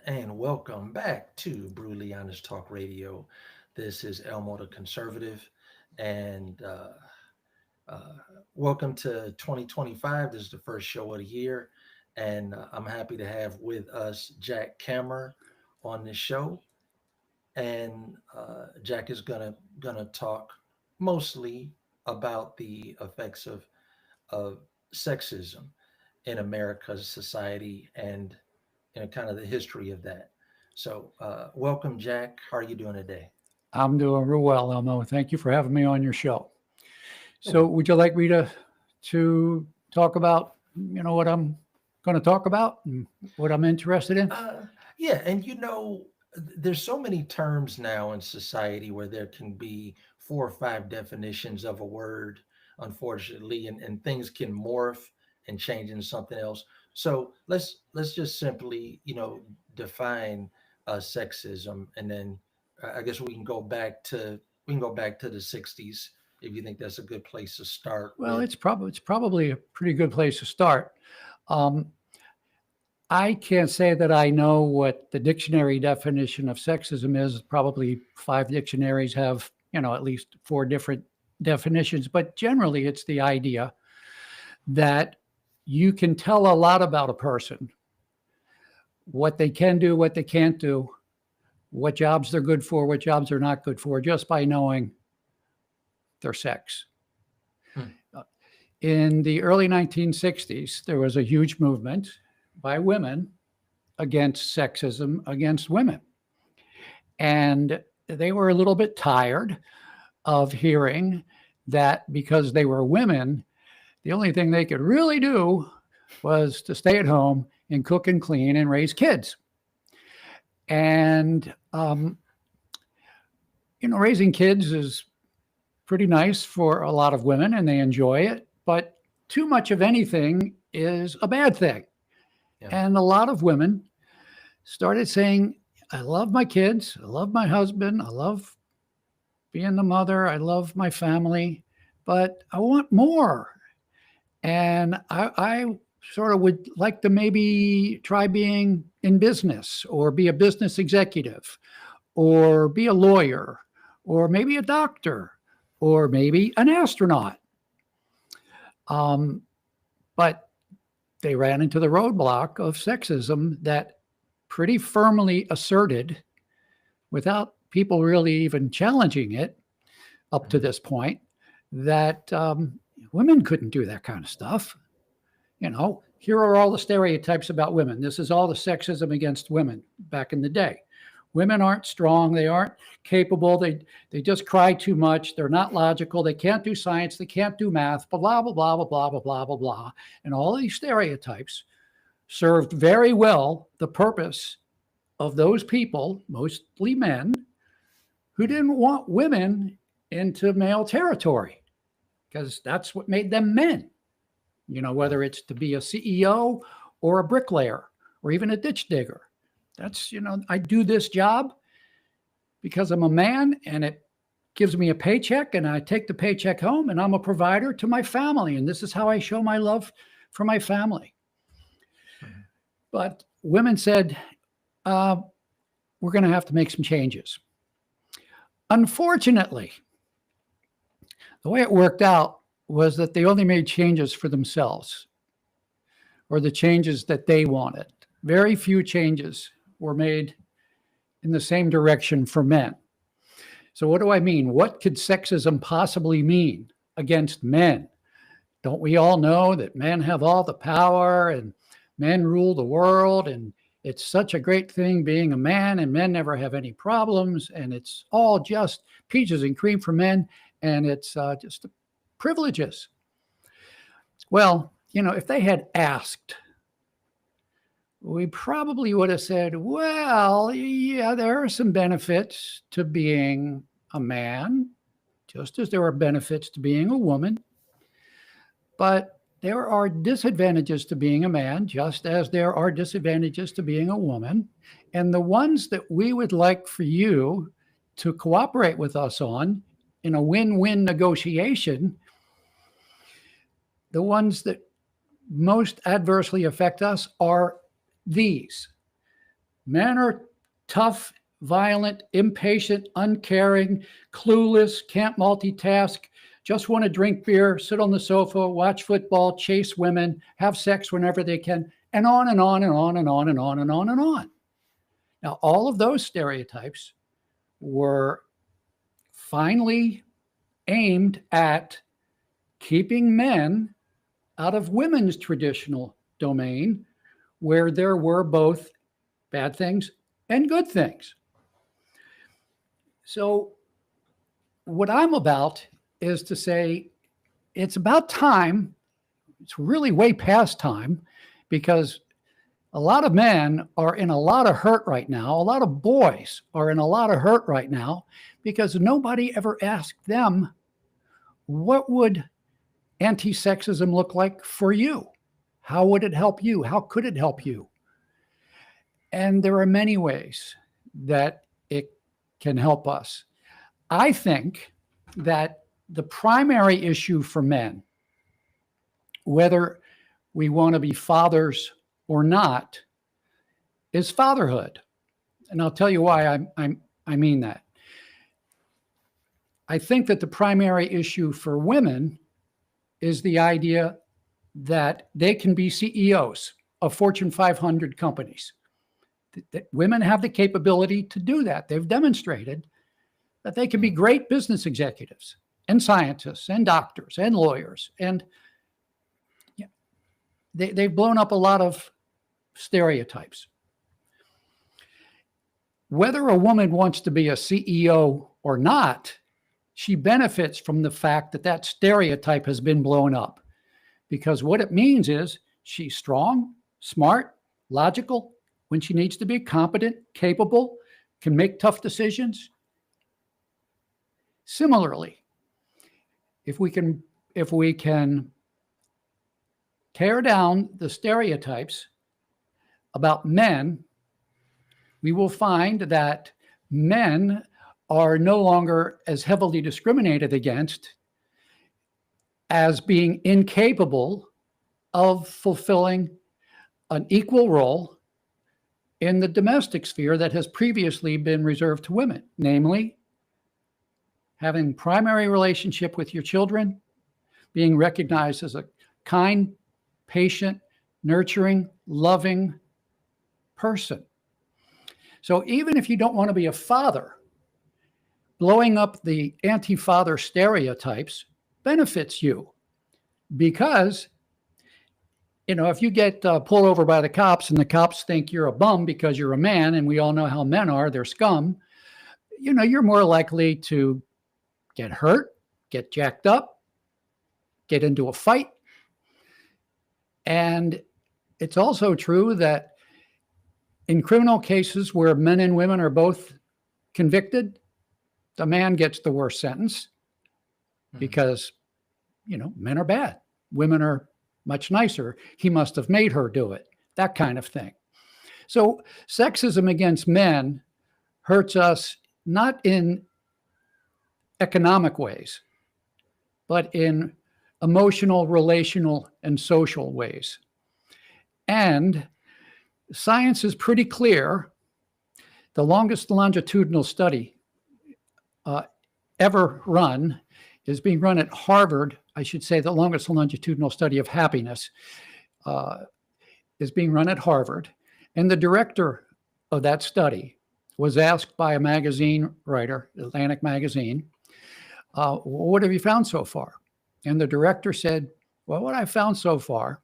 and welcome back to Brutally Honest Talk Radio. This is Elmo the Conservative, and uh, welcome to 2025. This is the first show of the year, and I'm happy to have with us Jack Kammer on this show. And Jack is gonna talk mostly about the effects of sexism in America's society and kind of the history of that. So, welcome, Jack. How are you doing today? I'm doing real well, Elmo. Thank you for having me on your show. You're So, welcome. would you like me to talk about what I'm going to talk about and what I'm interested in? Yeah, and there's so many terms now in society where there can be four or five definitions of a word, unfortunately, and things can morph and change into something else. So let's just simply, define sexism, and then I guess we can go back to the '60s if you think that's a good place to start Well, with. it's probably a pretty good place to start. Um, I can't say that I know what the dictionary definition of sexism is. Probably five dictionaries have at least four different definitions, but generally, it's the idea that you can tell a lot about a person, what they can do, what they can't do, what jobs they're good for, what jobs they're not good for, just by knowing their sex. Hmm. Uh, In the early 1960s, there was a huge movement by women against sexism against women. And they were a little bit tired of hearing that because they were women, the only thing they could really do was to stay at home and cook and clean and raise kids. And raising kids is pretty nice for a lot of women and they enjoy it, but too much of anything is a bad thing. Yeah. And a lot of women started saying, I love my kids, I love my husband, I love being the mother, I love my family, but I want more. And I sort of would like to maybe try being in business or be a business executive or be a lawyer or maybe a doctor or maybe an astronaut. Um, but they ran into the roadblock of sexism that pretty firmly asserted, without people really even challenging it up to Mhm. this point, that women couldn't do that kind of stuff. Here are all the stereotypes about women. This is all the sexism against women back in the day. Women aren't strong. They aren't capable. They just cry too much. They're not logical. They can't do science. They can't do math. Blah blah blah blah blah blah blah blah blah. And all these stereotypes served very well the purpose of those people, mostly men, who didn't want women into male territory because that's what made them men. Yeah. Whether it's to be a CEO or a bricklayer or even a ditch digger. I do this job because I'm a man and it gives me a paycheck and I take the paycheck home and I'm a provider to my family. And this is how I show my love for my family. Mhm. But women said, uh, we're going to have to make some changes. Unfortunately, the way it worked out was that they only made changes for themselves or the changes that they wanted. Very few changes were made in the same direction for men. So, what do I mean? What could sexism possibly mean against men? Don't we all know that men have all the power and men rule the world? And it's such a great thing being a man, and men never have any problems. And it's all just peaches and cream for men. And it's just privileges. Well, if they had asked, we probably would have said, well, yeah, there are some benefits to being a man, just as there are benefits to being a woman. But there are disadvantages to being a man, just as there are disadvantages to being a woman. And the ones that we would like for you to cooperate with us on in a win win negotiation, the ones that most adversely affect us are these. Men are tough, violent, impatient, uncaring, clueless, can't multitask, just want to drink beer, sit on the sofa, watch football, chase women, have sex whenever they can, and on and on and on and on and on and on and on. Now, all of those stereotypes were finally aimed at keeping men out of women's traditional domain, where there were both bad things and good things. So, what I'm about is to say it's about time. It's really way past time, because a lot of men are in a lot of hurt right now. A lot of boys are in a lot of hurt right now because nobody ever asked them, what would anti-sexism look like for you? How would it help you? How could it help you? And there are many ways that it can help us. I think that the primary issue for men, whether we want to be fathers or not, is fatherhood. And I'll tell you why I mean that. I think that the primary issue for women is the idea that they can be CEOs of Fortune 500 companies. That women have the capability to do that. They've demonstrated that they can be great business executives and scientists and doctors and lawyers. And they've blown up a lot of stereotypes. Whether a woman wants to be a CEO or not, she benefits from the fact that that stereotype has been blown up. Because what it means is she's strong, smart, logical, when she needs to be, competent, capable, can make tough decisions. Similarly, if we can tear down the stereotypes about men, we will find that men are no longer as heavily discriminated against as being incapable of fulfilling an equal role in the domestic sphere that has previously been reserved to women, namely having primary relationship with your children, being recognized as a kind, patient, nurturing, loving person. So even if you don't want to be a father, blowing up the anti-father stereotypes benefits you, because if you get pulled over by the cops and the cops think you're a bum because you're a man, and we all know how men are, they're scum, you're more likely to get hurt, get jacked up, get into a fight. And it's also true that in criminal cases where men and women are both convicted, the man gets the worst sentence because, men are bad. Women are much nicer. He must have made her do it, that kind of thing. So sexism against men hurts us not in economic ways, but in emotional, relational, and social ways. And science is pretty clear. The longest longitudinal study ever run is being run at Harvard. I should say the longest longitudinal study of happiness is being run at Harvard. And the director of that study was asked by a magazine writer, Atlantic Magazine, what have you found so far? And the director said, well, what I found so far,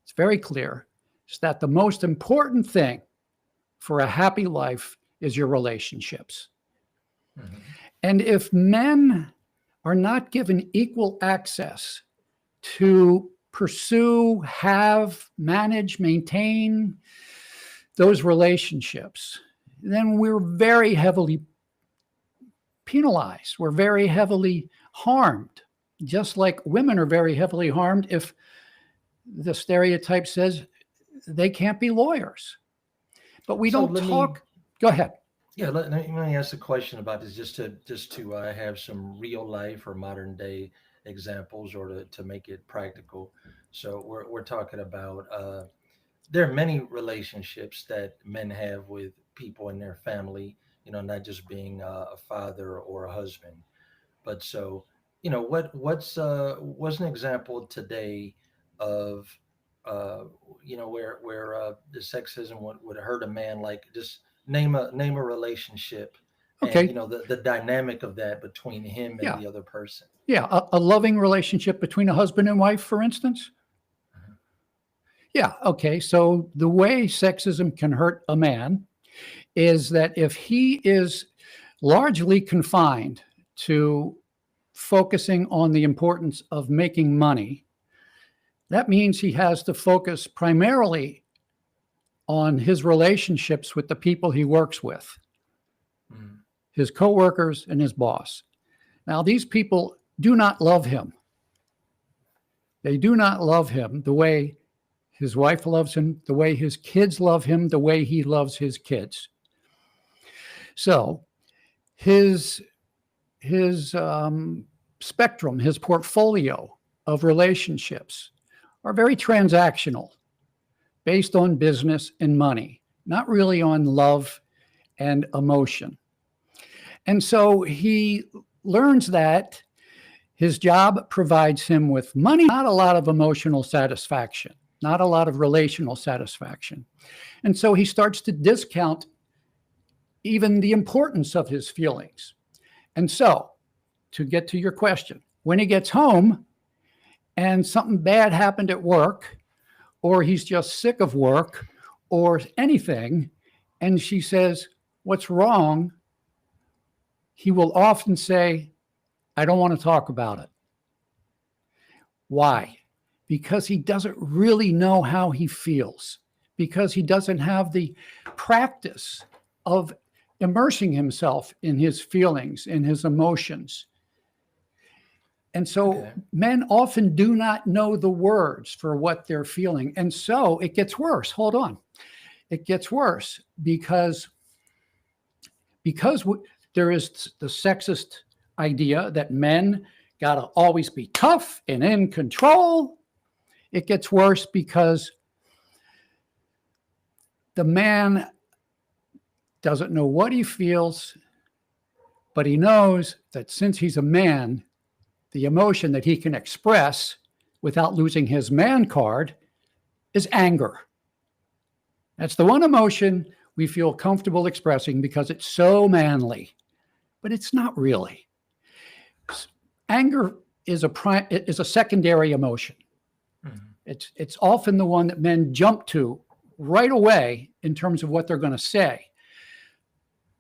it's very clear, is that the most important thing for a happy life is your relationships. Mm-hmm. And if men are not given equal access to pursue, have, manage, maintain those relationships, then we're very heavily penalized. We're very heavily harmed, just like women are very heavily harmed if the stereotype says they can't be lawyers. But we don't talk. Go ahead. Yeah, let me ask a question about this, just to have some real life or modern day examples, or to make it practical. So we're talking about there are many relationships that men have with people in their family, not just being a father or a husband. But so, what's an example today of where the sexism would hurt a man? Like, just name a relationship, and Okay. the dynamic of that between him and Yeah. the other person. Yeah. A loving relationship between a husband and wife, for instance. Mhm. Yeah. Okay. So the way sexism can hurt a man is that if he is largely confined to focusing on the importance of making money, that means he has to focus primarily on his relationships with the people he works with, Mhm. his coworkers and his boss. Now, these people do not love him. They do not love him the way his wife loves him, the way his kids love him, the way he loves his kids. So his spectrum, his portfolio of relationships are very transactional, based on business and money, not really on love and emotion. And so he learns that his job provides him with money, not a lot of emotional satisfaction, not a lot of relational satisfaction. And so he starts to discount even the importance of his feelings. And so, to get to your question, when he gets home and something bad happened at work, or he's just sick of work or anything, and she says, "What's wrong?" He will often say, "I don't want to talk about it." Why? Because he doesn't really know how he feels, because he doesn't have the practice of immersing himself in his feelings, in his emotions. And so Okay. men often do not know the words for what they're feeling. And so it gets worse. Hold on. It gets worse because there is the sexist idea that men got to always be tough and in control. It gets worse because the man doesn't know what he feels, but he knows that since he's a man, the emotion that he can express without losing his man card is anger. That's the one emotion we feel comfortable expressing because it's so manly, but it's not really. Anger is a secondary emotion. Mhm. It's often the one that men jump to right away in terms of what they're going to say.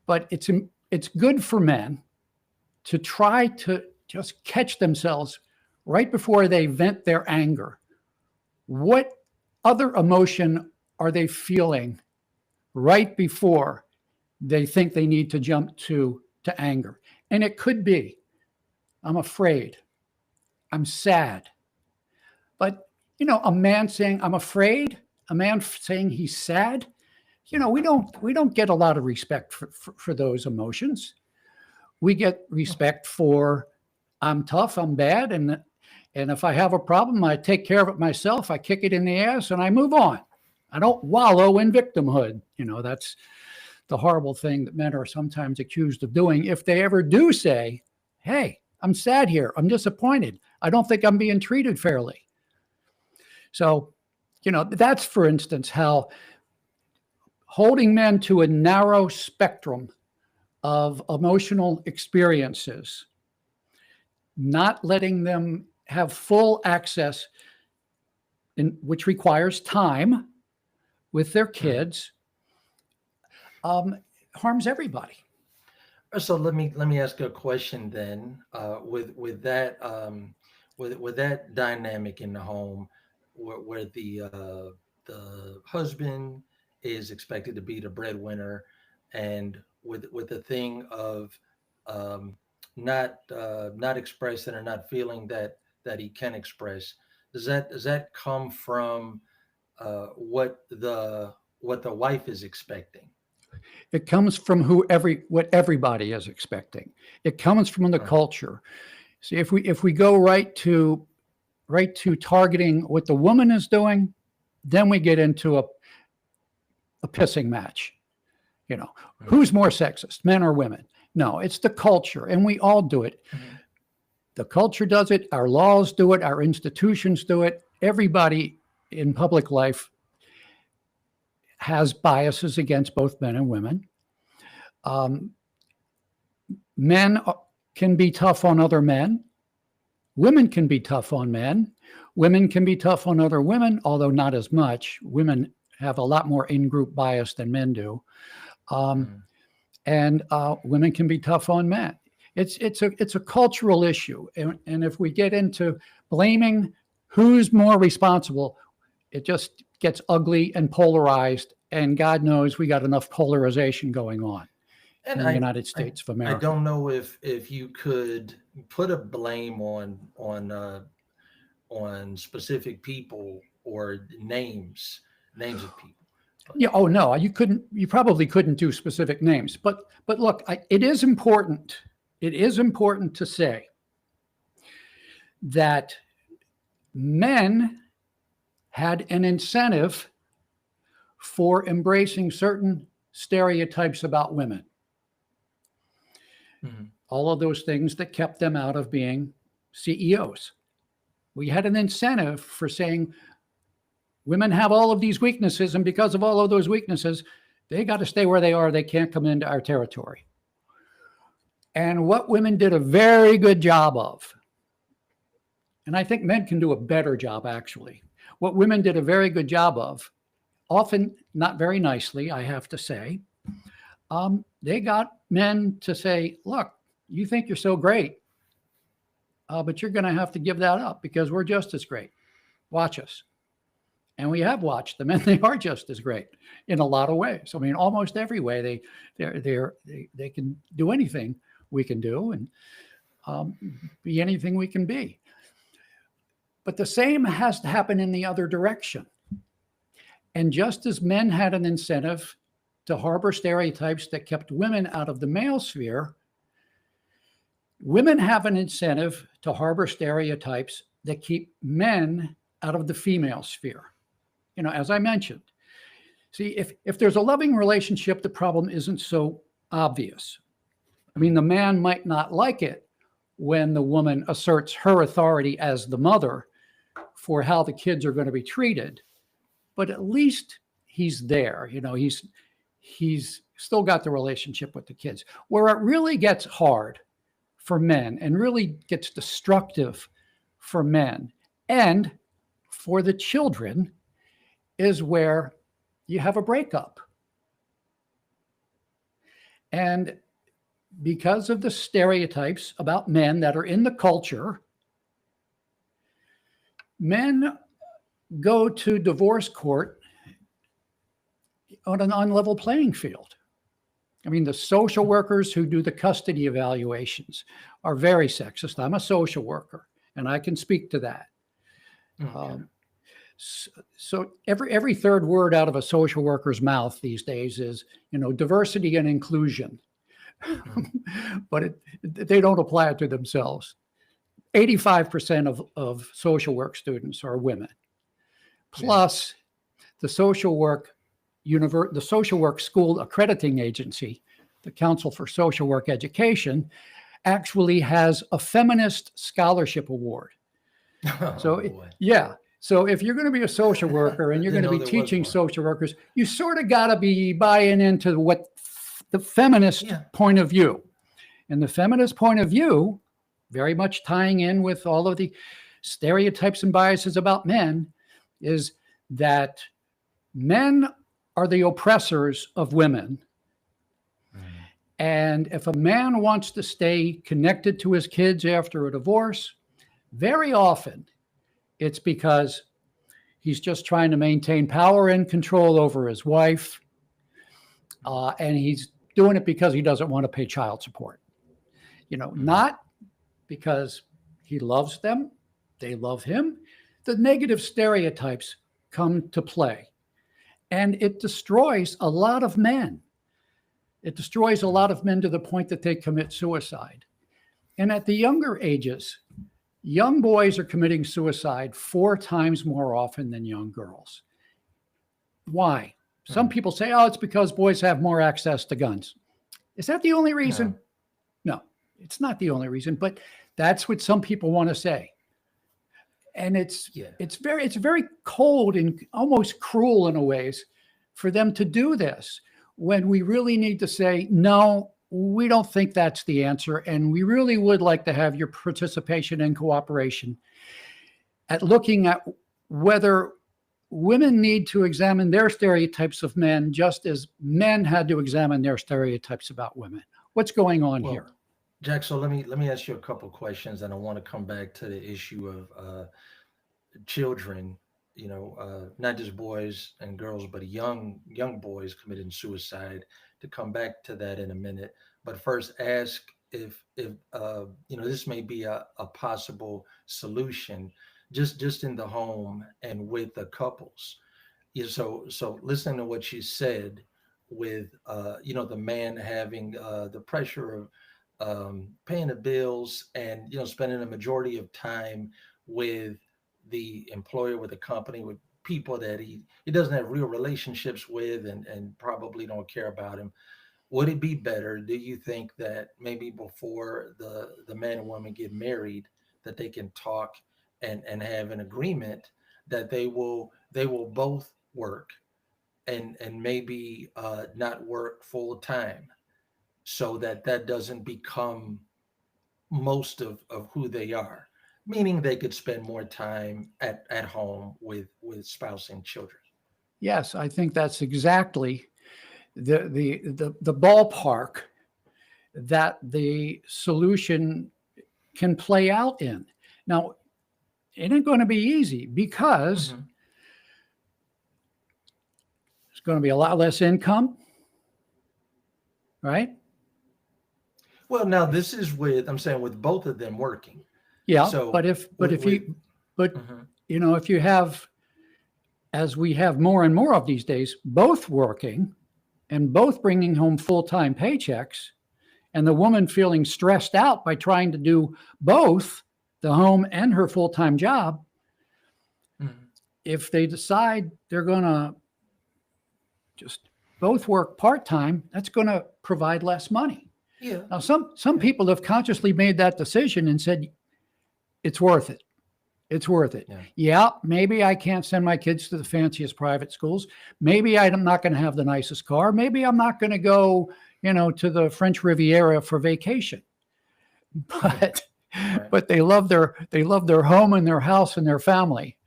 But it's good for men to try to just catch themselves right before they vent their anger. What other emotion are they feeling right before they think they need to jump to anger? And it could be, I'm afraid, I'm sad. But, a man saying, I'm afraid, a man saying he's sad, we don't get a lot of respect for those emotions. We get respect for, I'm tough, I'm bad, and if I have a problem, I take care of it myself. I kick it in the ass and I move on. I don't wallow in victimhood. That's the horrible thing that men are sometimes accused of doing. If they ever do say, "Hey, I'm sad here. I'm disappointed. I don't think I'm being treated fairly." So, that's, for instance, how holding men to a narrow spectrum of emotional experiences, not letting them have full access, which requires time with their kids, harms everybody. So let me ask you a question then. With that with that dynamic in the home, where the husband is expected to be the breadwinner, and with the thing of um, not expressing or not feeling that he can express, does that come from what the wife is expecting? It comes from what everybody is expecting. It comes from the Uh, culture. See, if we go right to targeting what the woman is doing, then we get into a pissing match. You know, who's more sexist, men or women? No, it's the culture, and we all do it. Mhm. The culture does it. Our laws do it. Our institutions do it. Everybody in public life has biases against both men and women. Men can be tough on other men. Women can be tough on men. Women can be tough on other women, although not as much. Women have a lot more in-group bias than men do. And women can be tough on men. It's a cultural issue. And if we get into blaming who's more responsible, it just gets ugly and polarized. And God knows we got enough polarization going on in the United States of America. I don't know if you could put a blame on specific people or names of people. Yeah. Oh no, you couldn't. You probably couldn't do specific names. But look, it is important. It is important to say that men had an incentive for embracing certain stereotypes about women. Mm-hmm. All of those things that kept them out of being CEOs. We had an incentive for saying women have all of these weaknesses, and because of all of those weaknesses, they got to stay where they are. They can't come into our territory. And what women did a very good job of, and I think men can do a better job actually, what women did a very good job of, often not very nicely, I have to say, they got men to say, look, you think you're so great, but you're going to have to give that up because we're just as great. Watch us. And we have watched them, and they are just as great in a lot of ways. I mean, almost every way they can do anything we can do and be anything we can be. But the same has to happen in the other direction. And just as men had an incentive to harbor stereotypes that kept women out of the male sphere, women have an incentive to harbor stereotypes that keep men out of the female sphere. You know, as I mentioned, see, if there's a loving relationship, the problem isn't so obvious. I mean, the man might not like it when the woman asserts her authority as the mother for how the kids are going to be treated, but at least he's there. You know, he's still got the relationship with the kids. Where it really gets hard for men and really gets destructive for men and for the children is where you have a breakup. And because of the stereotypes about men that are in the culture, men go to divorce court on an unlevel playing field. I mean, the social workers who do the custody evaluations are very sexist. I'm a social worker, and I can speak to that. Okay. So every third word out of a social worker's mouth these days is, you know, diversity and inclusion. But they don't apply it to themselves. 85% of social work students are women. Plus, the social work school accrediting agency, the Council for Social Work Education, actually has a feminist scholarship award. So if you're going to be a social worker and you're going to be teaching social workers, you sort of got to be buying into what the feminist point of view. And the feminist point of view, very much tying in with all of the stereotypes and biases about men, is that men are the oppressors of women. And if a man wants to stay connected to his kids after a divorce, very often it's because he's just trying to maintain power and control over his wife. And he's doing it because he doesn't want to pay child support. You know, not because he loves them, they love him. The negative stereotypes come to play. And it destroys a lot of men. It destroys a lot of men to the point that they commit suicide. And at the younger ages, young boys are committing suicide 4 times more often than young girls. Why? Some people say, oh, it's because boys have more access to guns. Is that the only reason? No, it's not the only reason, but that's what some people want to say. And it's very cold and almost cruel in a ways for them to do this when we really need to say, no, we don't think that's the answer. And we really would like to have your participation and cooperation at looking at whether women need to examine their stereotypes of men just as men had to examine their stereotypes about women. What's going on here? Jack, so let me ask you a couple of questions, and I want to come back to the issue of children, not just boys and girls, but young boys committing suicide. To come back to that in a minute, but first ask if this may be a possible solution, just in the home and with the couples. So listening to what you said, with the man having the pressure of paying the bills and spending the majority of time with the employer, with the company, with people that he doesn't have real relationships with and probably don't care about him. Would it be better, do you think, that maybe before the man and woman get married, that they can talk and have an agreement that they will both work and maybe not work full time, so that doesn't become most of who they are, meaning they could spend more time at home with spouse and children? Yes, I think that's exactly the ballpark that the solution can play out in. Now, it ain't going to be easy because there's going to be a lot less income, right? Well, now this is with both of them working. Yeah. So if you have, as we have more and more of these days, both working and both bringing home full-time paychecks, and the woman feeling stressed out by trying to do both the home and her full-time job, if they decide they're going to just both work part-time, that's going to provide less money. Yeah. Now, some people have consciously made that decision and said, it's worth it. It's worth it. Yeah, maybe I can't send my kids to the fanciest private schools. Maybe I'm not going to have the nicest car. Maybe I'm not going to go, to the French Riviera for vacation. But they love their home and their house and their family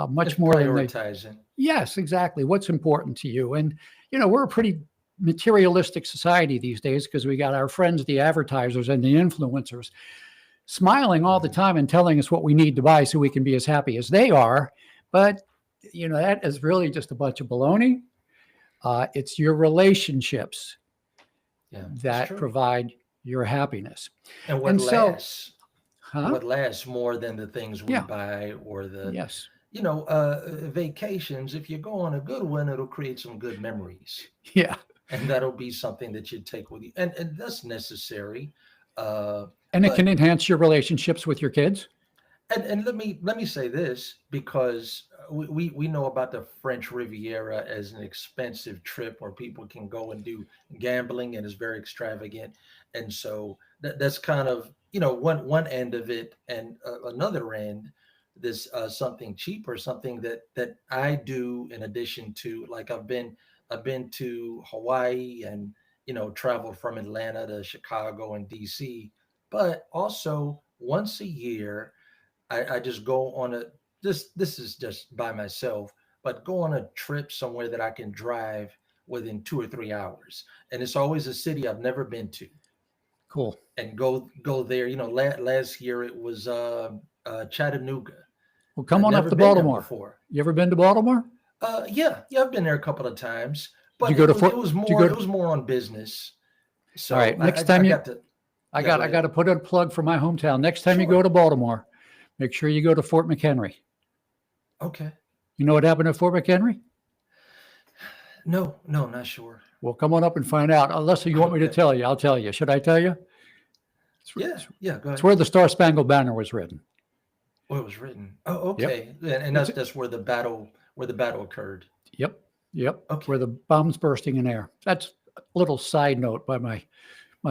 much It's more than prioritizing. Yes, exactly. What's important to you? And we're a pretty materialistic society these days because we got our friends, the advertisers and the influencers, smiling all the time and telling us what we need to buy so we can be as happy as they are. But, that is really just a bunch of baloney. It's your relationships that provide your happiness. And what lasts more than the things we buy or the, vacations. If you go on a good one, it'll create some good memories. Yeah. And that'll be something that you take with you. And that's necessary. And it can enhance your relationships with your kids. And let me say this, because we know about the French Riviera as an expensive trip where people can go and do gambling, and it's very extravagant. And so that's kind of, one end of it, and another end, this something cheaper, something that I do in addition to, like I've been to Hawaii and, traveled from Atlanta to Chicago and DC, but also once a year, I just go on this is just by myself, but go on a trip somewhere that I can drive within 2 or 3 hours. And it's always a city I've never been to. Cool. And go there. Last year it was Chattanooga. Well, come on up to Baltimore. You ever been to Baltimore? Yeah, I've been there a couple of times. But it was more on business. So all right, next time I got to put in a plug for my hometown. Next time you go to Baltimore, make sure you go to Fort McHenry. Okay. You know what happened at Fort McHenry? No, not sure. Well, come on up and find out. Unless you want me to tell you, I'll tell you. Should I tell you? Yeah, go ahead. It's where the Star Spangled Banner was written. Where it was written. Oh, okay. Yep. And that's where the battle occurred. Yep. Yep. Okay. Where the bombs bursting in air. That's a little side note by my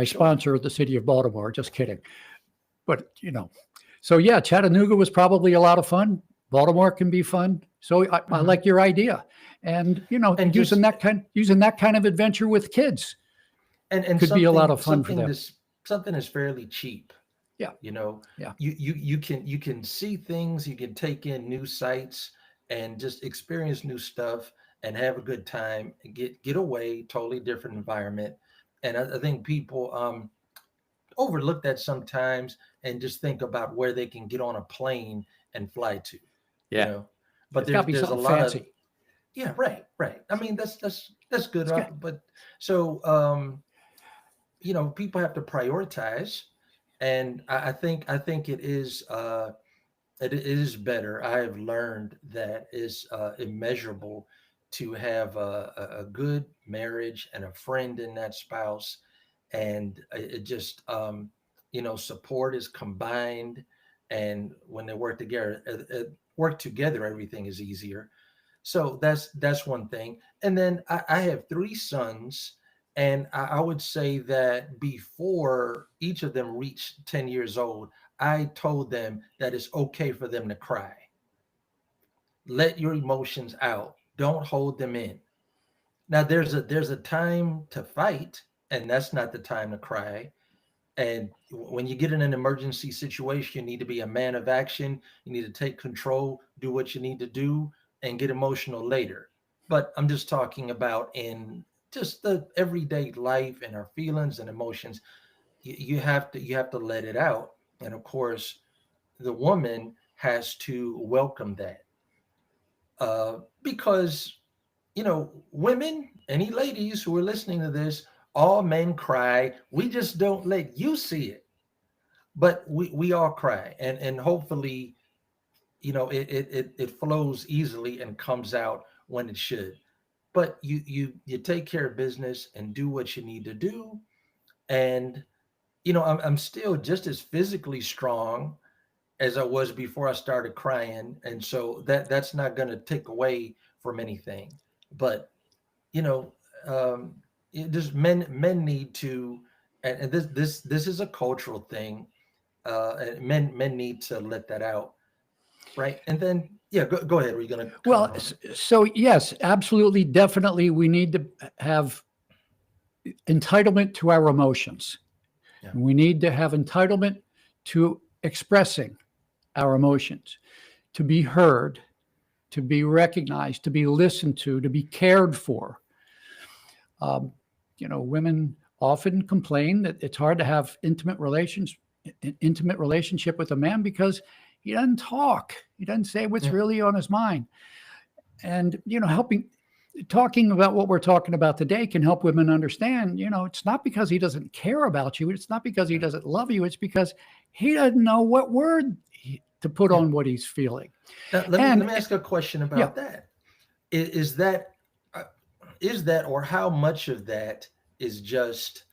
sponsor, the city of Baltimore. Just kidding. But, so yeah, Chattanooga was probably a lot of fun. Baltimore can be fun. So I Mhm. like your idea. And, And using just that kind of adventure with kids and could be a lot of fun for them. something that's fairly cheap. Yeah. You know, Yeah. you can see things, you can take in new sights and just experience new stuff and have a good time and get away, totally different environment. And I think people overlook that sometimes and just think about where they can get on a plane and fly to, you Yeah. know. But It's got to be there's a something lot of fancy. yeah, right. I mean that's good, It's good. but so people have to prioritize, and I think it is better. I have learned that it's immeasurable to have a good marriage and a friend in that spouse, and it just support is combined, and when they work together, everything is easier. So that's one thing. And then I have three sons, and I would say that before each of them reached 10 years old, I told them that it's okay for them to cry. Let your emotions out. Don't hold them in. Now there's a time to fight, and that's not the time to cry. And when you get in an emergency situation, you need to be a man of action. You need to take control, do what you need to do, and get emotional later. But I'm just talking about in just the everyday life and our feelings and emotions. You have to let it out. And of course, the woman has to welcome that because women, any ladies who are listening to this, all men cry. We just don't let you see it, but we all cry, and hopefully it flows easily and comes out when it should. But you take care of business and do what you need to do. And I'm still just as physically strong as I was before I started crying, and so that's not going to take away from anything. But you know um just men need to, and this is a cultural thing. And men need to let that out, right? And then yeah, go ahead. Were you going to Well, comment on it? so yes, absolutely, definitely, we need to have entitlement to our emotions. Yeah. We need to have entitlement to expressing our emotions, to be heard, to be recognized, to be listened to be cared for. Um, Women often complain that it's hard to have intimate relationship with a man because he doesn't talk. He doesn't say what's Yeah. really on his mind. And talking about what we're talking about today can help women understand, it's not because he doesn't care about you. It's not because he doesn't love you. It's because he doesn't know what word to put Yeah. on what he's feeling. Now, let me ask a question Yeah, about that. Is that uh, is that, or how much of that is just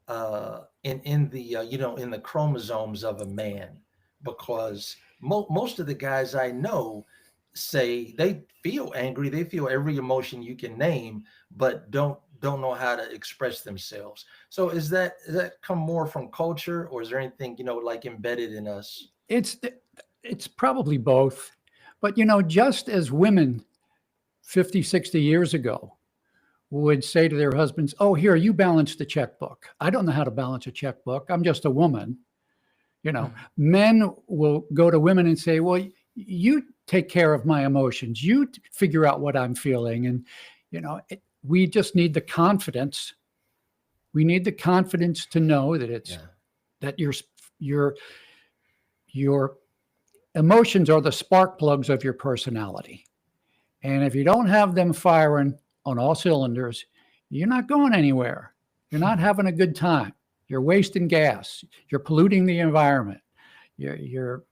in the in the chromosomes of a man? Because most of the guys I know say they feel angry, they feel every emotion you can name, but don't know how to express themselves. So is that come more from culture, or is there anything like embedded in us? it's it's probably both. But just as women 50, 60 years ago would say to their husbands, "Oh, here, you balance the checkbook. I don't know how to balance a checkbook. I'm just a woman." Mhm. Men will go to women and say, "Well, you take care of my emotions. You figure out what I'm feeling." And, we just need the confidence. We need the confidence to know that Yeah. that your, your emotions are the spark plugs of your personality. And if you don't have them firing on all cylinders, you're not going anywhere. You're not having a good time. You're wasting gas. You're polluting the environment. You're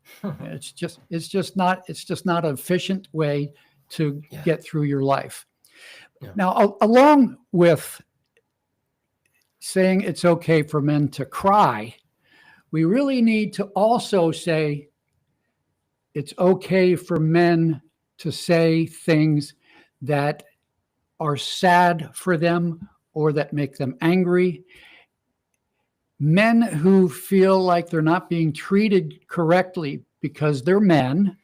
it's just not an efficient way to Yeah. get through your life. Yeah. Now, along with saying it's okay for men to cry, we really need to also say it's okay for men to say things that are sad for them or that make them angry. Men who feel like they're not being treated correctly because they're men.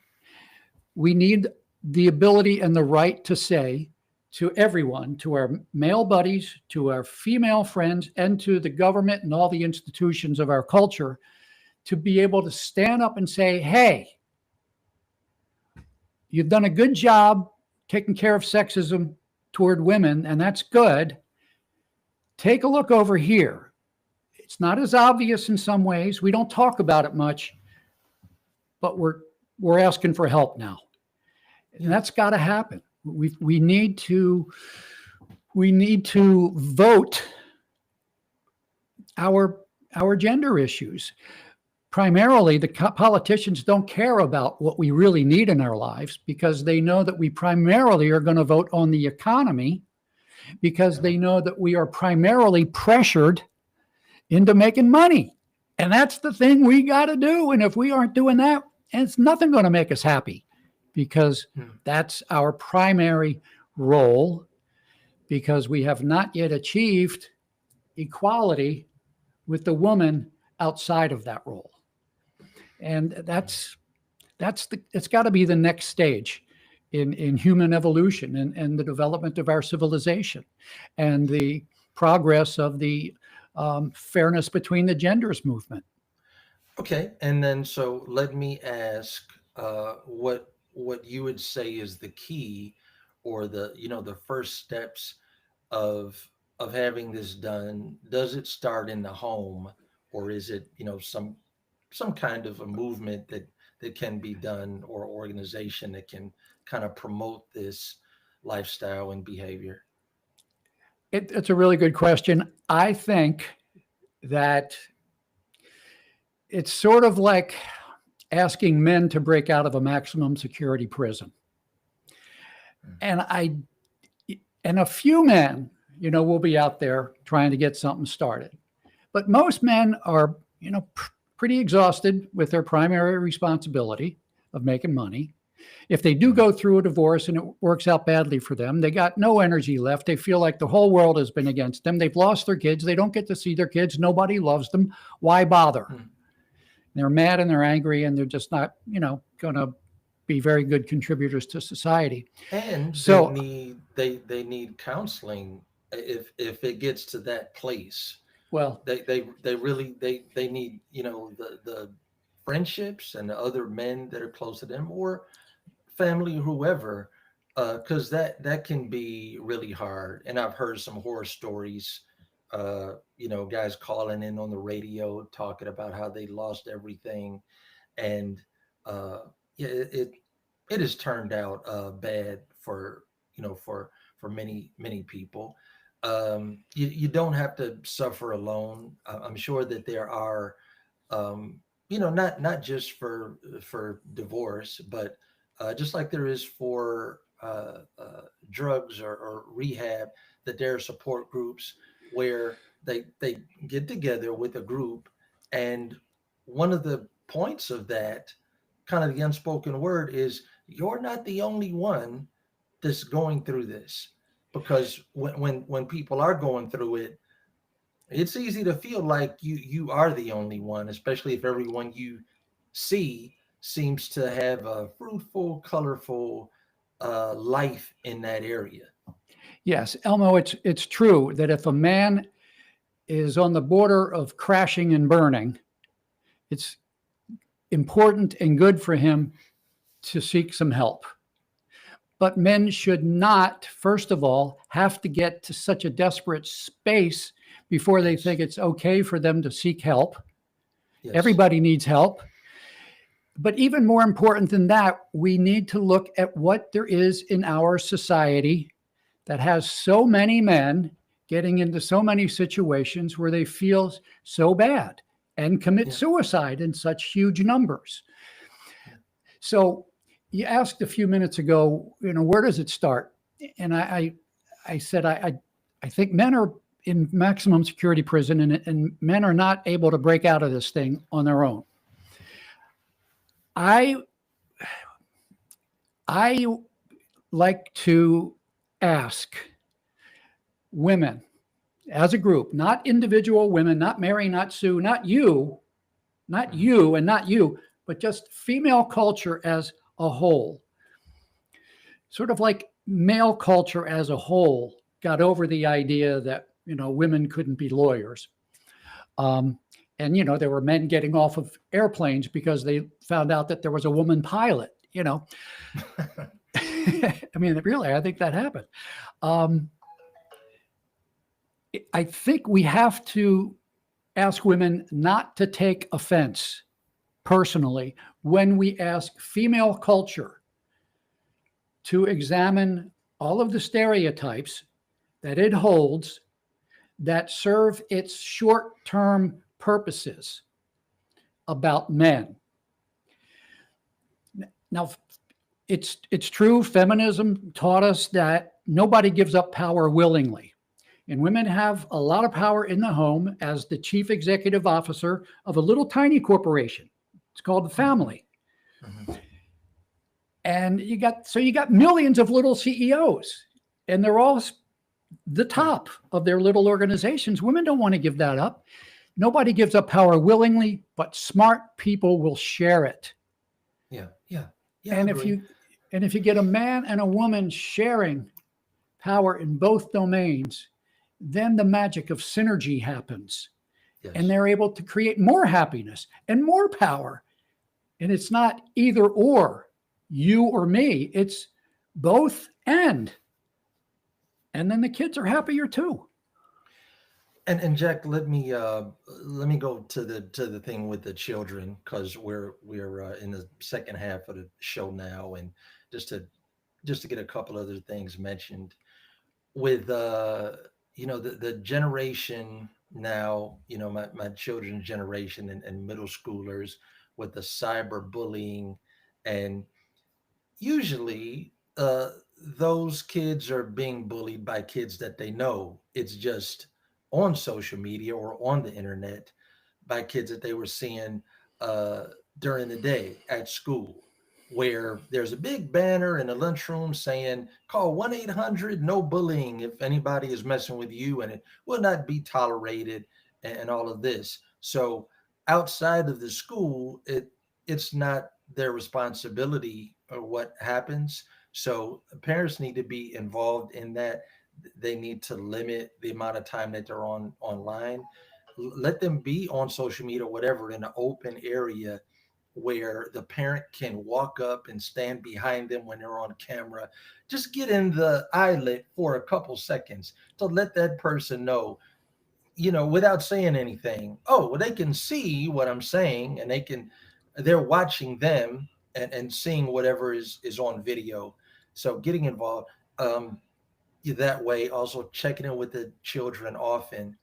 We need the ability and the right to say to everyone, to our male buddies, to our female friends, and to the government and all the institutions of our culture, to be able to stand up and say, hey, you've done a good job taking care of sexism toward women, and that's good. Take a look over here. It's not as obvious in some ways. We don't talk about it much, but we're asking for help now. And that's got to happen. We need to vote our gender issues. Primarily, the politicians don't care about what we really need in our lives because they know that we primarily are going to vote on the economy because they know that we are primarily pressured into making money. And that's the thing we got to do. And if we aren't doing that, it's nothing going to make us happy because that's our primary role, because we have not yet achieved equality with the woman outside of that role. And it's got to be the next stage in human evolution and the development of our civilization and the progress of the fairness between the genders movement. Okay, and then so let me ask what you would say is the key or the first steps of having this done. Does it start in the home, or is it some kind of a movement that can be done, or organization that can kind of promote this lifestyle and behavior? It's a really good question. I think that it's sort of like asking men to break out of a maximum security prison. And a few men, will be out there trying to get something started. But most men are, pretty exhausted with their primary responsibility of making money. If they do go through a divorce and it works out badly for them, they got no energy left. They feel like the whole world has been against them. They've lost their kids. They don't get to see their kids. Nobody loves them. Why bother? They're mad and they're angry, and they're just not, going to be very good contributors to society. And so they need counseling if it gets to that place. Well, they really need the friendships and the other men that are close to them, or family, whoever, because that can be really hard. And I've heard some horror stories, guys calling in on the radio talking about how they lost everything, and it has turned out bad for many people. You don't have to suffer alone. I'm sure that there are, not just for divorce, but just like there is for drugs or rehab, that there are support groups where they get together with a group. And one of the points of that, kind of the unspoken word, is you're not the only one that's going through this. Because when people are going through it, it's easy to feel like you are the only one, especially if everyone you see seems to have a fruitful, colorful life in that area. Yes, Elmo, it's true that if a man is on the border of crashing and burning, it's important and good for him to seek some help. But men should not, first of all, have to get to such a desperate space before they think it's okay for them to seek help. Yes. Everybody needs help. But even more important than that, we need to look at what there is in our society that has so many men getting into so many situations where they feel so bad and commit suicide in such huge numbers. So you asked a few minutes ago, where does it start? And I said, I think men are in maximum security prison, and men are not able to break out of this thing on their own. I like to ask women as a group, not individual women, not Mary, not Sue, not you and not you, but just female culture as a whole. Sort of like male culture as a whole got over the idea that, women couldn't be lawyers. And, there were men getting off of airplanes because they found out that there was a woman pilot, I mean, really, I think that happened. I think we have to ask women not to take offense personally when we ask female culture to examine all of the stereotypes that it holds that serve its short-term purposes about men. Now, it's true, feminism taught us that nobody gives up power willingly. And women have a lot of power in the home as the chief executive officer of a little tiny corporation. It's called the family. Mm-hmm. And you got millions of little CEOs, and they're all the top of their little organizations. Women don't want to give that up. Nobody gives up power willingly, but smart people will share it. Yeah. And if you get a man and a woman sharing power in both domains, then the magic of synergy happens. Yes. And they're able to create more happiness and more power. And it's not either or, you or me, it's both and then the kids are happier too. And Jack, let me go to the thing with the children, because we're in the second half of the show now, and just to get a couple other things mentioned with the generation now, my children's generation and middle schoolers with the cyberbullying, and usually those kids are being bullied by kids that they know. It's just on social media or on the internet by kids that they were seeing during the day at school, where there's a big banner in the lunchroom saying, call 1-800-NO-BULLYING if anybody is messing with you, and it will not be tolerated, and all of this. So outside of the school, it's not their responsibility or what happens. So parents need to be involved in that. They need to limit the amount of time that they're online. Let them be on social media or whatever in an open area where the parent can walk up and stand behind them when they're on camera. Just get in the eyelet for a couple seconds to let that person know, without saying anything. Oh, well, they can see what I'm saying, and they're watching them and seeing whatever is on video. So getting involved that way, also checking in with the children often.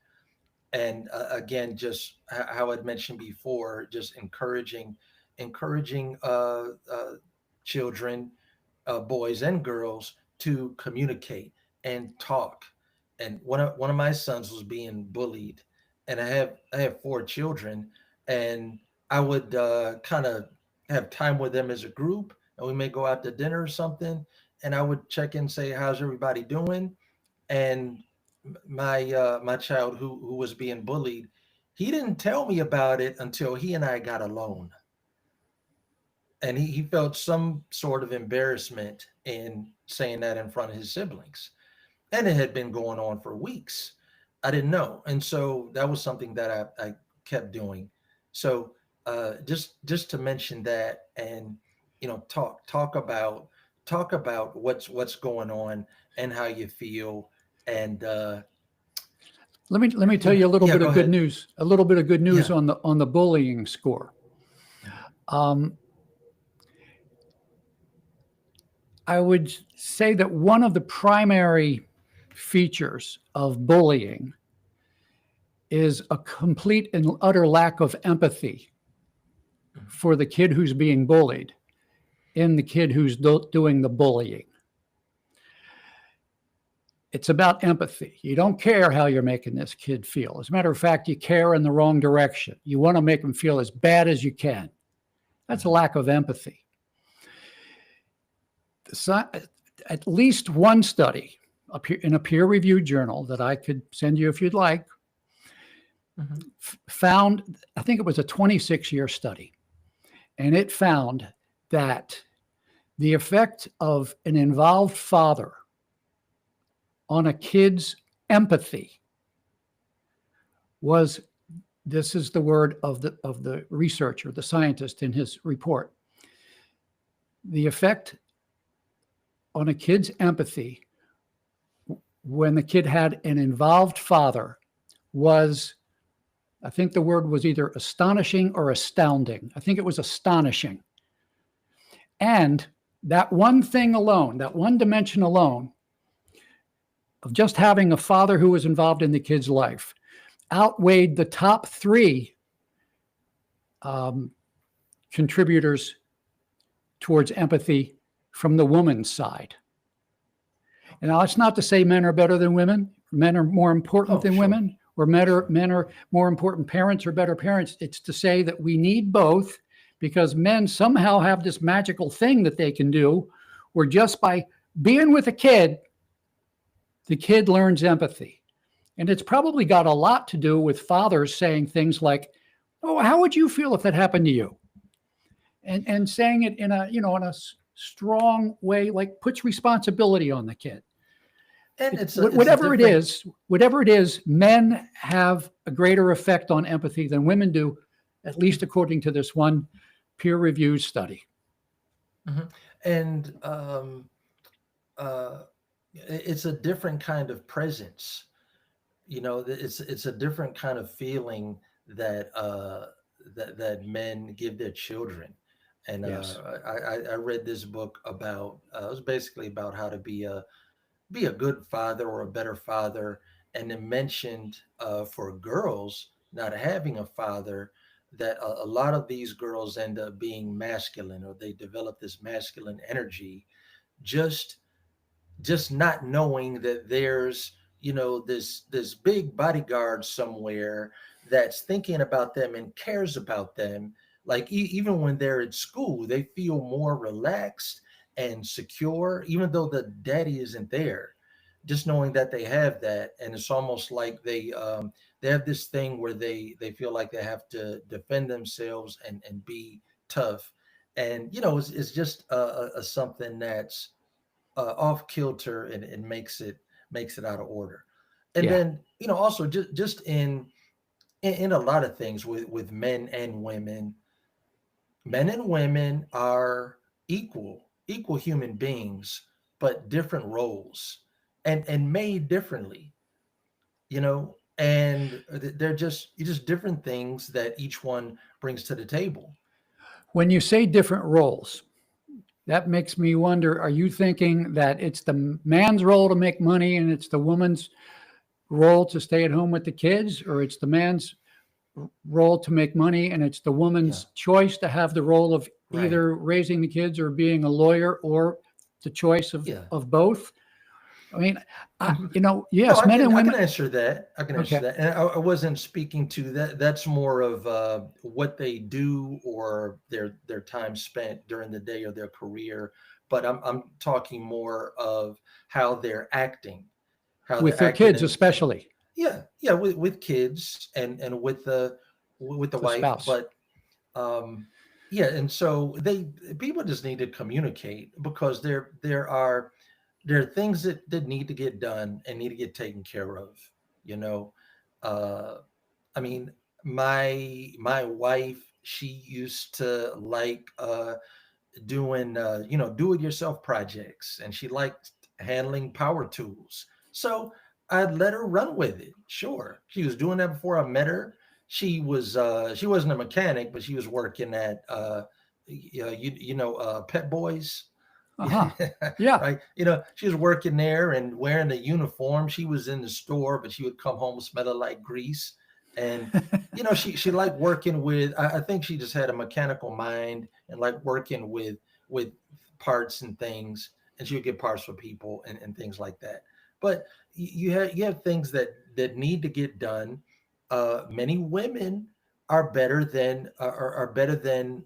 And again, just how I'd mentioned before, just encouraging children, boys and girls, to communicate and talk. And one of my sons was being bullied, and I have 4 children, and I would kind of have time with them as a group, and we may go out to dinner or something, and I would check in and say, how's everybody doing? And my child who was being bullied, he didn't tell me about it until he and I got alone. And he felt some sort of embarrassment in saying that in front of his siblings. And it had been going on for weeks. I didn't know. And so that was something that I kept doing. So just to mention that, and talk about what's going on and how you feel. And let me tell you a little bit of good news. A little bit of good news Yeah. on the bullying score. I would say that one of the primary features of bullying is a complete and utter lack of empathy for the kid who's being bullied in the kid who's doing the bullying. It's about empathy. You don't care how you're making this kid feel. As a matter of fact, you care in the wrong direction. You want to make them feel as bad as you can. That's a lack of empathy. At least one study, in a peer-reviewed journal that I could send you if you'd like, Mhm. found, I think it was a 26-year study, and it found that the effect of an involved father on a kid's empathy was, this is the word of the researcher, the scientist in his report, the effect on a kid's empathy when the kid had an involved father was, I think the word was either astonishing or astounding. I think it was astonishing. And that one thing alone, that one dimension alone of just having a father who was involved in the kid's life outweighed the top three contributors towards empathy from the woman's side. And now it's not to say men are better than women. Men are more important than sure. women, or men are more important parents or better parents. It's to say that we need both, because men somehow have this magical thing that they can do where just by being with a kid, the kid learns empathy. And it's probably got a lot to do with fathers saying things like, "Oh, how would you feel if that happened to you?" And saying it in a strong way, like puts responsibility on the kid. And Whatever it is, men have a greater effect on empathy than women do, at least according to this one peer-reviewed study. Mhm. And it's a different kind of presence. It's a different kind of feeling that that men give their children. And Yes. I read this book about it was basically about how to be a good father or a better father, and it mentioned for girls not having a father, that a lot of these girls end up being masculine, or they develop this masculine energy, just not knowing that there's this big bodyguard somewhere that's thinking about them and cares about them. Like even when they're at school, they feel more relaxed and secure, even though the daddy isn't there. Just knowing that they have that, and it's almost like they have this thing where they feel like they have to defend themselves and be tough. And it's just a something that's off kilter, and makes it out of order. And Yeah. then also just in a lot of things with men and women are equal human beings, but different roles, and made differently. And they're just different things that each one brings to the table. When you say different roles, that makes me wonder, are you thinking that it's the man's role to make money and it's the woman's role to stay at home with the kids, or it's the man's role to make money and it's the Yeah, woman's choice to have the role of right. either raising the kids or being a lawyer, or the choice Yeah. of both? I mean, Mhm. No, yes, I men can and I can women. answer that. I can answer Okay. that. And I wasn't speaking to that. That's more of what they do, or their time spent during the day, or their career. But I'm talking more of how they're acting, how With they're their acting kids, and especially yeah, with kids, and with the the wife. spouse. But um yeah, and so they people just need to communicate, because there are things that need to get done and need to get taken care of. you know uh I mean, my wife, she used to like doing do it yourself projects, and she liked handling power tools. So I'd let her run with it. Sure, she was doing that before I met her. She wasn't a mechanic, but she was working at Pet Boys. Uh-huh. Yeah. Right, she was working there and wearing the uniform. She was in the store, but she would come home smelling like grease. And she liked working with, I think she just had a mechanical mind, and like working with parts and things, and she would get parts for people, and things like that. But you have things that need to get done. Many women are better than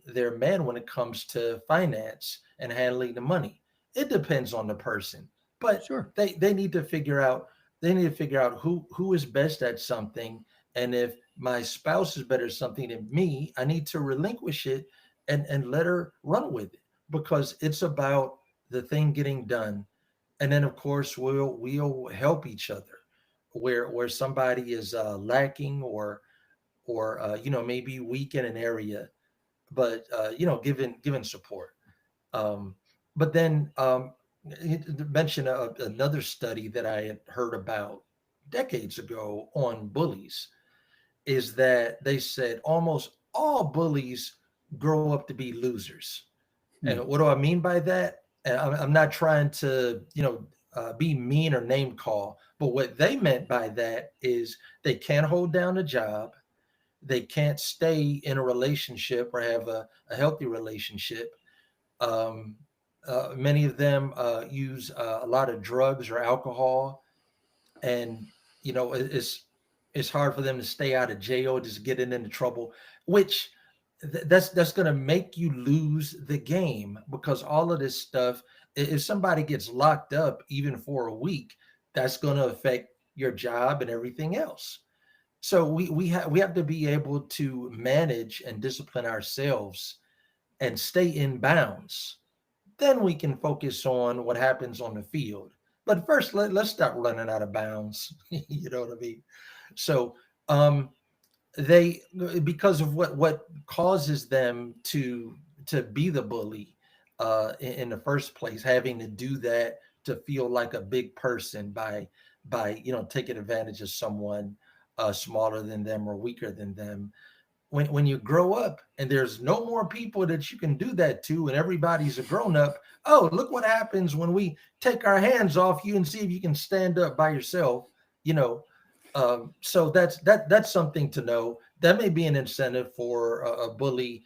their men when it comes to finance and handling the money. It depends on the person. but Sure. they need to figure out who is best at something, and if my spouse is better at something than me, I need to relinquish it and let her run with it, because it's about the thing getting done. And then of course we'll help each other where somebody is lacking, or maybe weak in an area, but given support. um, but then mention another study that I had heard about decades ago on bullies, is that they said almost all bullies grow up to be losers. Hmm. And what do I mean by that? And I'm not trying to, be mean or name call, but what they meant by that is they can't hold down a job, they can't stay in a relationship or have a healthy relationship. Um, Many of them use a lot of drugs or alcohol, and it's hard for them to stay out of jail, just getting into trouble, which that's going to make you lose the game, because all of this stuff, if somebody gets locked up even for a week, that's going to affect your job and everything else. So we have to be able to manage and discipline ourselves and stay in bounds. Then we can focus on what happens on the field. But first, let's stop running out of bounds. You know what I mean? So um, they, because of what causes them to be the bully in the first place, having to do that to feel like a big person by taking advantage of someone smaller than them or weaker than them. When you grow up and there's no more people that you can do that to, and everybody's a grown up, oh, look what happens when we take our hands off you and see if you can stand up by yourself. you know so that's something to know. That may be an incentive for a bully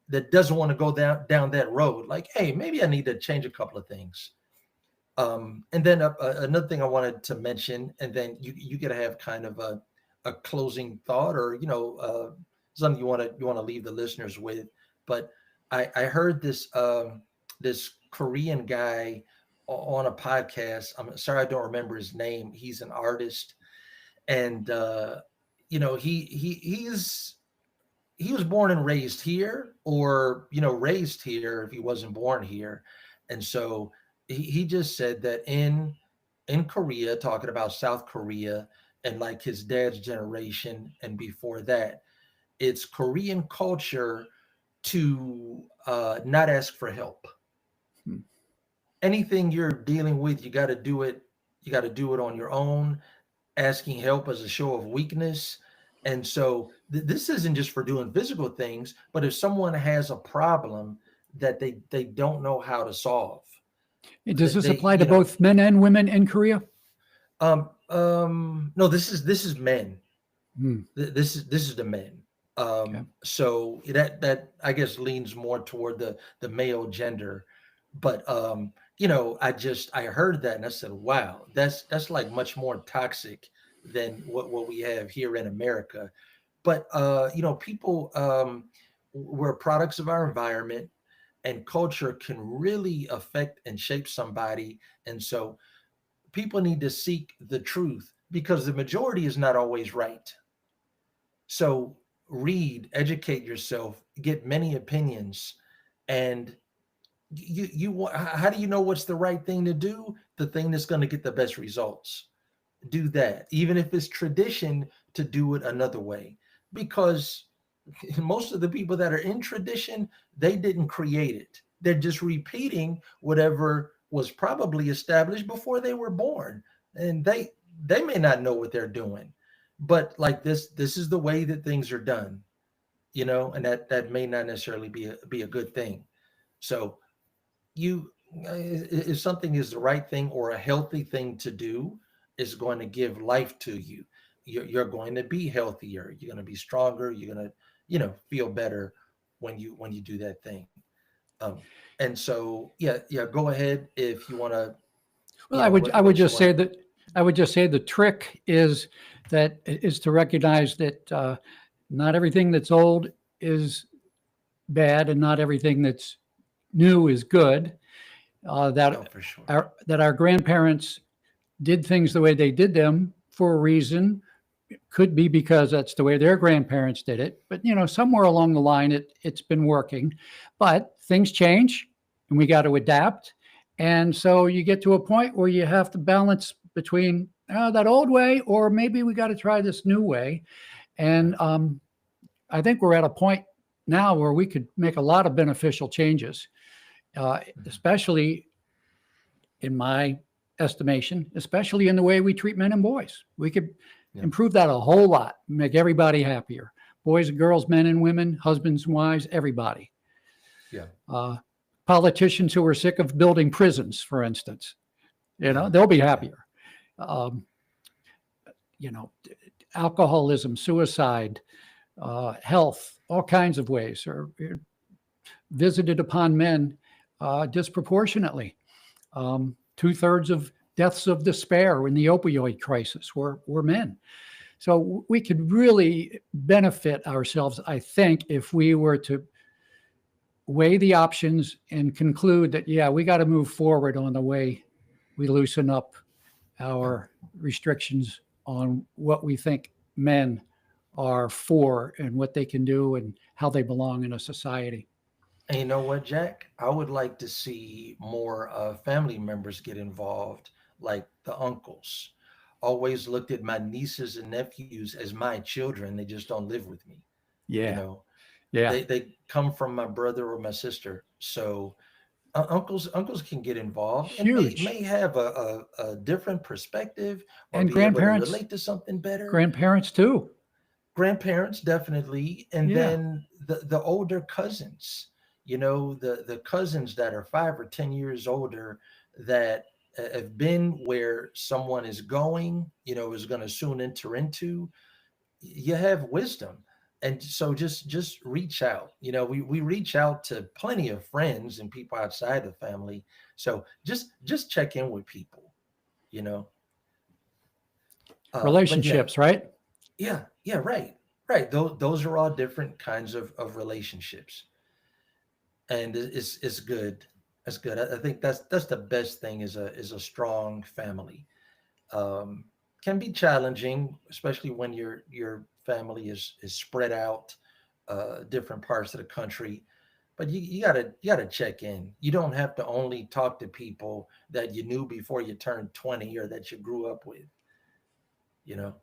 that doesn't want to go down that road, like, hey, maybe I need to change a couple of things. And then another thing I wanted to mention, and then you got to have kind of a closing thought, or something you want to leave the listeners with. But I heard this Korean guy on a podcast. I'm sorry, I don't remember his name. He's an artist, and he was born and raised here, or raised here if he wasn't born here. And so he just said that in Korea, talking about South Korea and like his dad's generation and before that, it's Korean culture to not ask for help. Hmm. Anything you're dealing with, you got to do it. You got to do it on your own. Asking help as a show of weakness. And so this isn't just for doing physical things, but if someone has a problem that they don't know how to solve, Does this they apply to both men and women in Korea? no, this is men. Hmm. This is the men. Okay. So that I guess leans more toward the male gender. But I heard that and I said, wow, that's like much more toxic than what we have here in America. But people, we're products of our environment, and culture can really affect and shape somebody. And so people need to seek the truth, because the majority is not always right. So read, educate yourself, get many opinions, and how do you know what's the right thing to do? The thing that's going to get the best results. Do that, even if it's tradition, to do it another way, because most of the people that are in tradition, they didn't create it. They're just repeating whatever was probably established before they were born, and they may not know what they're doing. But like this is the way that things are done, and that may not necessarily be a good thing. So you if something is the right thing or a healthy thing to do, is going to give life to you. You're going to be healthier, you're going to be stronger, you're going to feel better when you do that thing. um and so yeah, go ahead if you want to. Well, I would What you just want say to. that the trick is to recognize that not everything that's old is bad, and not everything that's new is good. that No, for sure. our grandparents did things the way they did them for a reason. It could be because that's the way their grandparents did it, but somewhere along the line, it's been working. But things change, and we got to adapt. And so you get to a point where you have to balance between that old way, or maybe we got to try this new way. And I think we're at a point now where we could make a lot of beneficial changes, especially in my estimation, especially in the way we treat men and boys. We could improve that a whole lot, make everybody happier. Boys and girls, men and women, husbands and wives, everybody. Yeah. Politicians who are sick of building prisons, for instance, they'll be happier. Alcoholism, suicide, health, all kinds of ways are visited upon men disproportionately. 2/3 of deaths of despair in the opioid crisis were men. So we could really benefit ourselves, I think, if we were to weigh the options and conclude that, we got to move forward on the way we loosen up our restrictions on what we think men are for and what they can do and how they belong in a society. And you know what, Jack? I would like to see more family members get involved, like the uncles. Always looked at my nieces and nephews as my children. They just don't live with me. You know, they come from my brother or my sister. So uncles can get involved and may have a different perspective, or and be able to grandparents relate to something better. Grandparents too. Grandparents, definitely. And then the older cousins, the cousins that are 5 or 10 years older, that have been where someone is going, is going to soon enter into. You have wisdom. And so just reach out. We reach out to plenty of friends and people outside the family. So just check in with people, relationships, right? Yeah, right. Those are all different kinds of relationships. And it's good. That's good. I think that's the best thing, is a strong family. Can be challenging, especially when your family is spread out, different parts of the country. But you gotta check in. You don't have to only talk to people that you knew before you turned 20 or that you grew up with. Yep.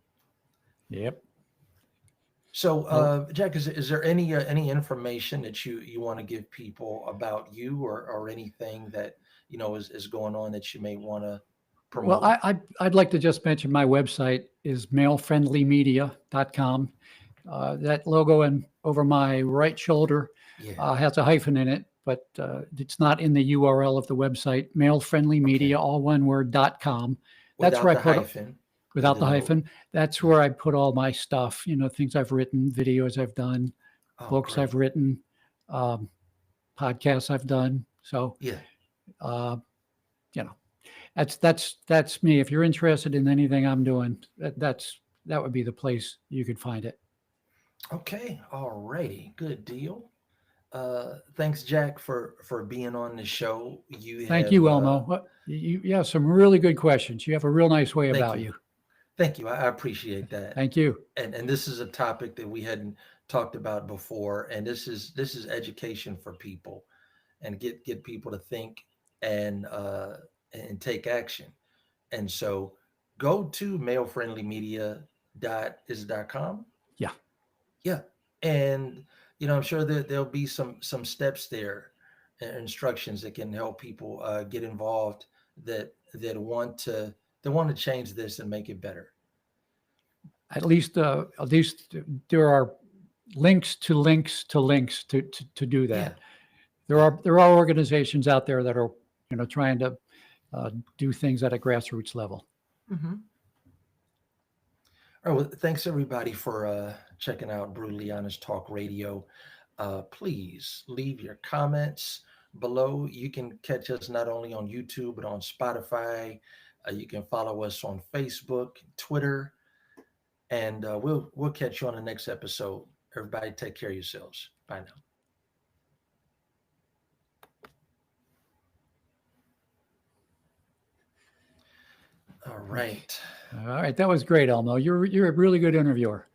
So, Jack, is there any information that you want to give people about you, or anything that is going on that you may want to promote? Well, I'd like to just mention my website is malefriendlymedia.com. That logo over my right shoulder has a hyphen in it, but it's not in the URL of the website. Malefriendlymedia, all one word, .com. That's where I put hyphen. Without the hyphen. That's where I put all my stuff, things I've written, videos I've done, books I've written, podcasts I've done. So, that's me. If you're interested in anything I'm doing, that would be the place you could find it. Okay. All righty. Good deal. Thanks, Jack, for being on the show. Thank you, Elmo. You have some really good questions. You have a real nice way about you. Thank you. I appreciate that. Thank you. And this is a topic that we hadn't talked about before, and this is education for people, and get people to think and take action. And so go to malefriendlymedia.com. Yeah. And I'm sure that there'll be some steps there, instructions that can help people get involved, that want to change this and make it better. At least there are links to do that. Yeah. There are organizations out there that are trying to do things at a grassroots level. Mm-hmm. All right. Well, thanks everybody for checking out Brutally Honest Talk Radio. Please leave your comments below. You can catch us not only on YouTube, but on Spotify. You can follow us on Facebook, Twitter, and we'll catch you on the next episode. Everybody take care of yourselves. Bye now. All right. All right, that was great, Elmo. You're a really good interviewer.